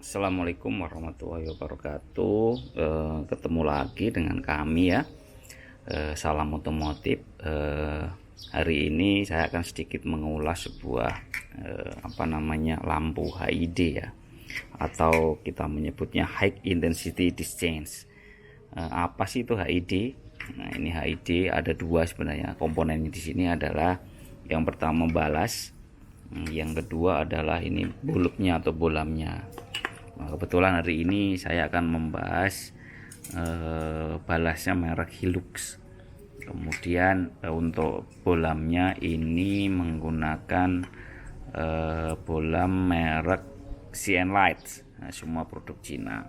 Assalamualaikum warahmatullahi wabarakatuh. Ketemu lagi dengan kami ya. Salam otomotif. Hari ini saya akan sedikit mengulas sebuah lampu HID ya, atau kita menyebutnya High Intensity Dischange. Apa sih itu HID? Nah, ini HID ada dua sebenarnya. Komponennya di sini adalah yang pertama balas, yang kedua adalah ini bulbnya atau bolamnya. Nah, kebetulan hari ini saya akan membahas balasnya merek Hilux. Kemudian untuk bolamnya ini menggunakan bolam merek CN Lights. Nah, semua produk Cina.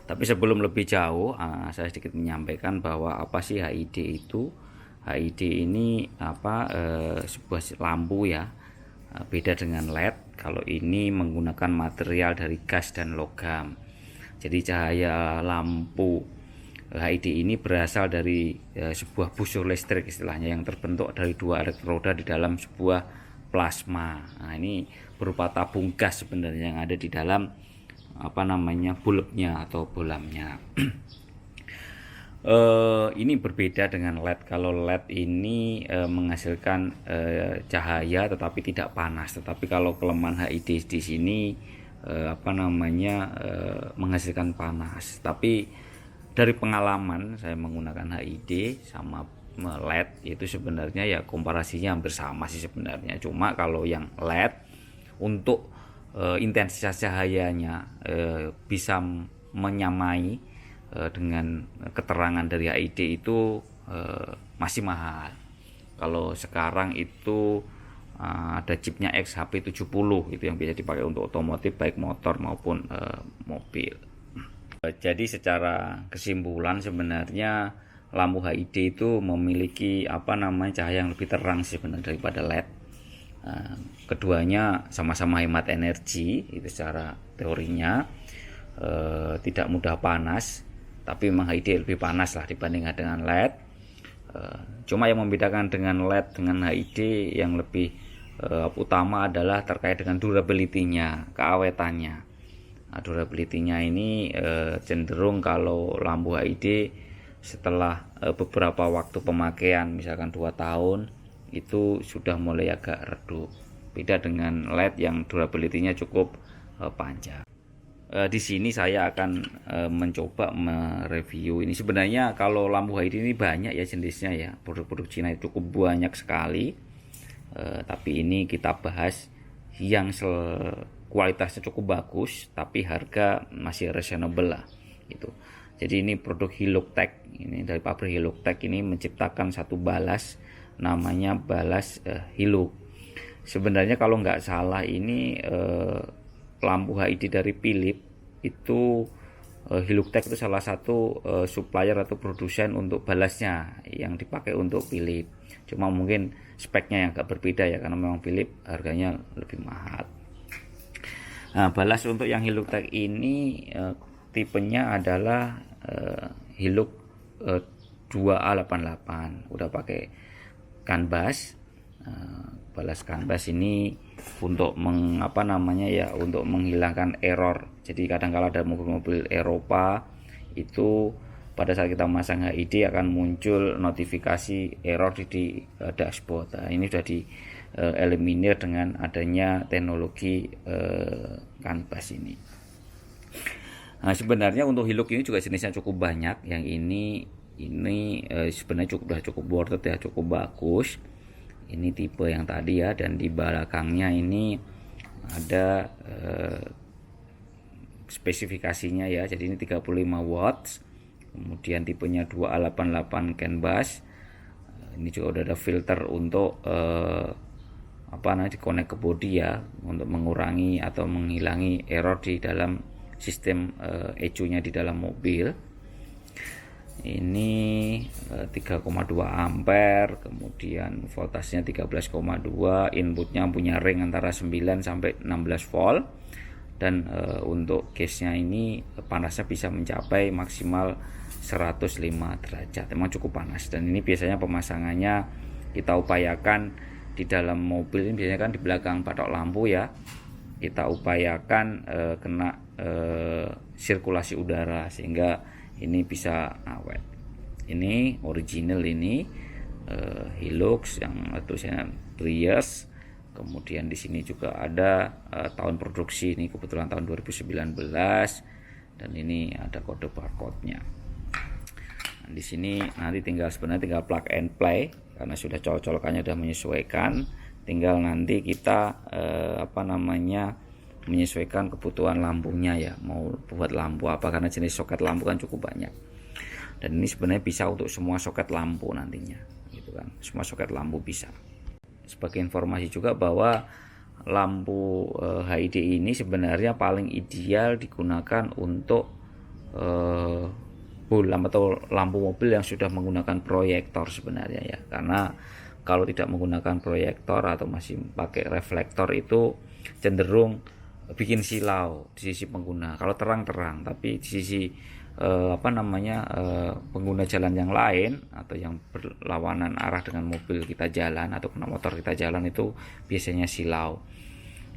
Tapi sebelum lebih jauh, saya sedikit menyampaikan bahwa apa sih HID itu. HID ini sebuah lampu ya, beda dengan LED. Kalau ini menggunakan material dari gas dan logam. Jadi cahaya lampu HID ini berasal dari sebuah busur listrik istilahnya, yang terbentuk dari dua elektroda di dalam sebuah plasma. Nah, ini berupa tabung gas sebenarnya yang ada di dalam bulbnya atau bolamnya. Ini berbeda dengan LED. Kalau LED ini menghasilkan cahaya tetapi tidak panas. Tetapi kalau kelemahan HID di sini menghasilkan panas. Tapi dari pengalaman saya menggunakan HID sama LED itu sebenarnya ya komparasinya hampir sama sih sebenarnya. Cuma kalau yang LED untuk intensitas cahayanya bisa menyamai dengan keterangan dari HID itu masih mahal. Kalau sekarang itu ada chipnya XHP70 itu yang bisa dipakai untuk otomotif baik motor maupun mobil. Jadi secara kesimpulan sebenarnya lampu HID itu memiliki cahaya yang lebih terang sebenarnya daripada LED. Keduanya sama-sama hemat energi itu secara teorinya, tidak mudah panas, tapi memang HID lebih panas lah dibandingkan dengan LED. Cuma yang membedakan dengan LED dengan HID yang lebih utama adalah terkait dengan durability-nya, keawetannya. Nah, durability-nya ini cenderung kalau lampu HID setelah beberapa waktu pemakaian, misalkan 2 tahun, itu sudah mulai agak redup. Beda dengan LED yang durability-nya cukup panjang. Di sini saya akan mencoba mereview ini. Sebenarnya kalau lampu HID ini banyak ya jenisnya ya, produk-produk Cina itu cukup banyak sekali. Tapi ini kita bahas yang kualitasnya cukup bagus tapi harga masih reasonable lah gitu. Jadi ini produk Hilux-Tech, ini dari pabrik Hilux-Tech ini menciptakan satu balas namanya balas Hilux. Sebenarnya kalau nggak salah ini lampu HID dari Philips itu, Hilux-Tech itu salah satu supplier atau produsen untuk balasnya yang dipakai untuk Philips. Cuma mungkin speknya yang agak berbeda ya, karena memang Philips harganya lebih mahal. Nah, balas untuk yang Hilux-Tech ini tipenya adalah Hilux 2A88, udah pakai canvas. Balas canvas ini untuk untuk menghilangkan error. Jadi kadang-kala ada mobil-mobil Eropa itu pada saat kita memasang HID akan muncul notifikasi error di dashboard. Nah, ini sudah eliminir dengan adanya teknologi canvas ini. Nah, sebenarnya untuk Hilux ini juga jenisnya cukup banyak. Yang ini sebenarnya cukup worth it ya, cukup bagus. Ini tipe yang tadi ya, dan di belakangnya ini ada spesifikasinya ya. Jadi ini 35 watts. Kemudian tipenya 2A88 canvas. Ini juga udah ada filter untuk dikonek ke bodi ya, untuk mengurangi atau menghilangi error di dalam sistem ECU-nya di dalam mobil. Ini 3,2 ampere, kemudian voltasenya 13,2, inputnya punya ring antara 9 sampai 16 volt, dan untuk case-nya ini panasnya bisa mencapai maksimal 105 derajat. Memang cukup panas, dan ini biasanya pemasangannya kita upayakan di dalam mobil ini biasanya kan di belakang batok lampu ya. kita upayakan kena sirkulasi udara sehingga ini bisa awet. Ini original, ini Hilux yang tulisannya Prius. Kemudian di sini juga ada tahun produksi, ini kebetulan tahun 2019, dan ini ada kode barcode-nya. Nah, di sini nanti sebenarnya tinggal plug and play karena sudah colokannya sudah menyesuaikan. Tinggal nanti kita menyesuaikan kebutuhan lampunya ya, mau buat lampu apa, karena jenis soket lampu kan cukup banyak. Dan ini sebenarnya bisa untuk semua soket lampu nantinya, gitu kan. Semua soket lampu bisa. Sebagai informasi juga bahwa lampu HID ini sebenarnya paling ideal digunakan untuk bolam atau lampu mobil yang sudah menggunakan proyektor sebenarnya ya, karena kalau tidak menggunakan proyektor atau masih pakai reflektor itu cenderung bikin silau di sisi pengguna. Kalau terang-terang, tapi di sisi pengguna jalan yang lain atau yang berlawanan arah dengan mobil kita jalan atau kena motor kita jalan itu biasanya silau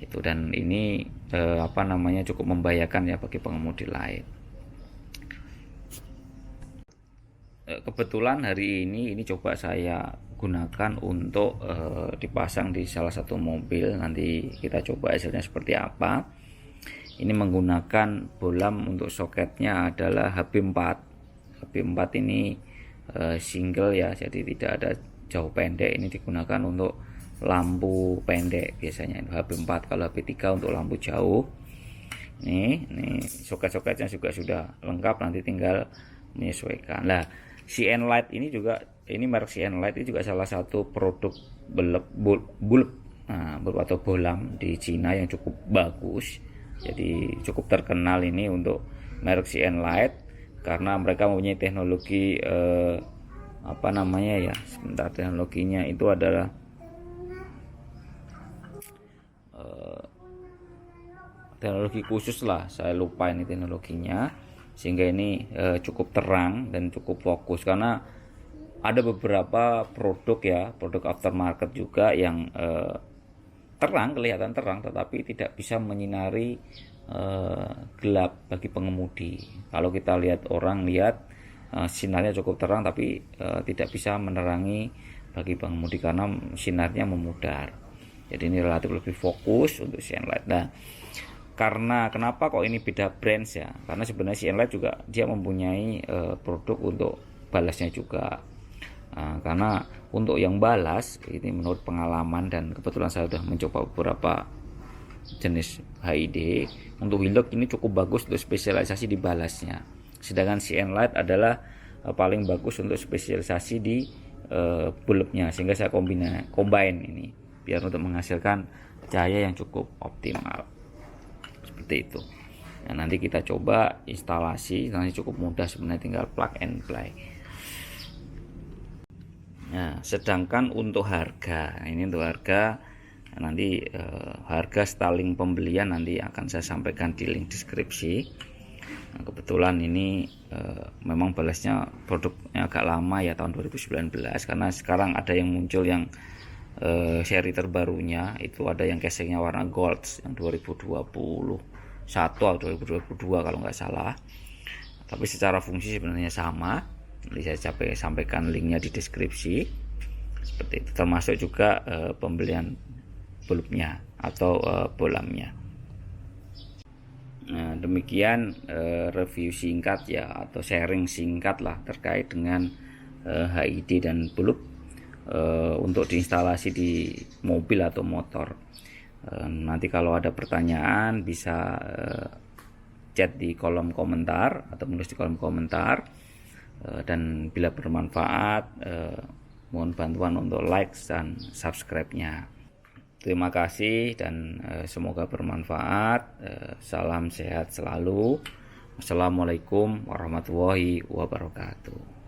itu, dan ini cukup membahayakan ya bagi pengemudi lain. Kebetulan hari ini coba saya gunakan untuk dipasang di salah satu mobil. Nanti kita coba hasilnya seperti apa. Ini menggunakan bolam untuk soketnya adalah HB4. HB4 ini single ya, jadi tidak ada jauh pendek. Ini digunakan untuk lampu pendek biasanya. HB4, kalau HB3 untuk lampu jauh. Ini soket-soketnya juga sudah lengkap, nanti tinggal menyesuaikan. Nah, CN Light ini juga, ini merek CN Light ini juga salah satu produk bulb atau bolam di Cina yang cukup bagus. Jadi cukup terkenal ini untuk merek CN Light karena mereka mempunyai teknologi teknologinya itu adalah teknologi khusus lah, saya lupa ini teknologinya, sehingga ini cukup terang dan cukup fokus. Karena ada beberapa produk aftermarket juga yang kelihatan terang tetapi tidak bisa menyinari gelap bagi pengemudi. Kalau kita lihat sinarnya cukup terang tapi tidak bisa menerangi bagi pengemudi karena sinarnya memudar. Jadi ini relatif lebih fokus untuk CN Light. Nah, kenapa kok ini beda brand ya? Karena sebenarnya CN Light juga dia mempunyai produk untuk balasnya juga. Karena untuk yang balas ini menurut pengalaman dan kebetulan saya sudah mencoba beberapa jenis HID, untuk Hilux ini cukup bagus untuk spesialisasi di balasnya, sedangkan CN Light adalah paling bagus untuk spesialisasi di bulbnya, sehingga saya combine ini biar untuk menghasilkan cahaya yang cukup optimal seperti itu. Nah, nanti kita coba instalasi, nanti cukup mudah sebenarnya, tinggal plug and play. Nah, sedangkan untuk harga, nanti harga starling pembelian nanti akan saya sampaikan di link deskripsi. Nah, kebetulan ini memang balasnya produknya agak lama ya, tahun 2019, karena sekarang ada yang muncul yang seri terbarunya itu ada yang casingnya warna gold yang 2021 atau 2022 kalau nggak salah, tapi secara fungsi sebenarnya sama. Nanti saya sampaikan linknya di deskripsi seperti itu, termasuk juga pembelian bulbnya atau bolamnya. Nah, demikian review singkat ya, atau sharing singkat lah terkait dengan HID dan bulb untuk diinstalasi di mobil atau motor. Nanti kalau ada pertanyaan bisa chat di kolom komentar atau menulis di kolom komentar. Dan bila bermanfaat mohon bantuan untuk like dan subscribe-nya. Terima kasih dan semoga bermanfaat. Salam sehat selalu. Wassalamualaikum warahmatullahi wabarakatuh.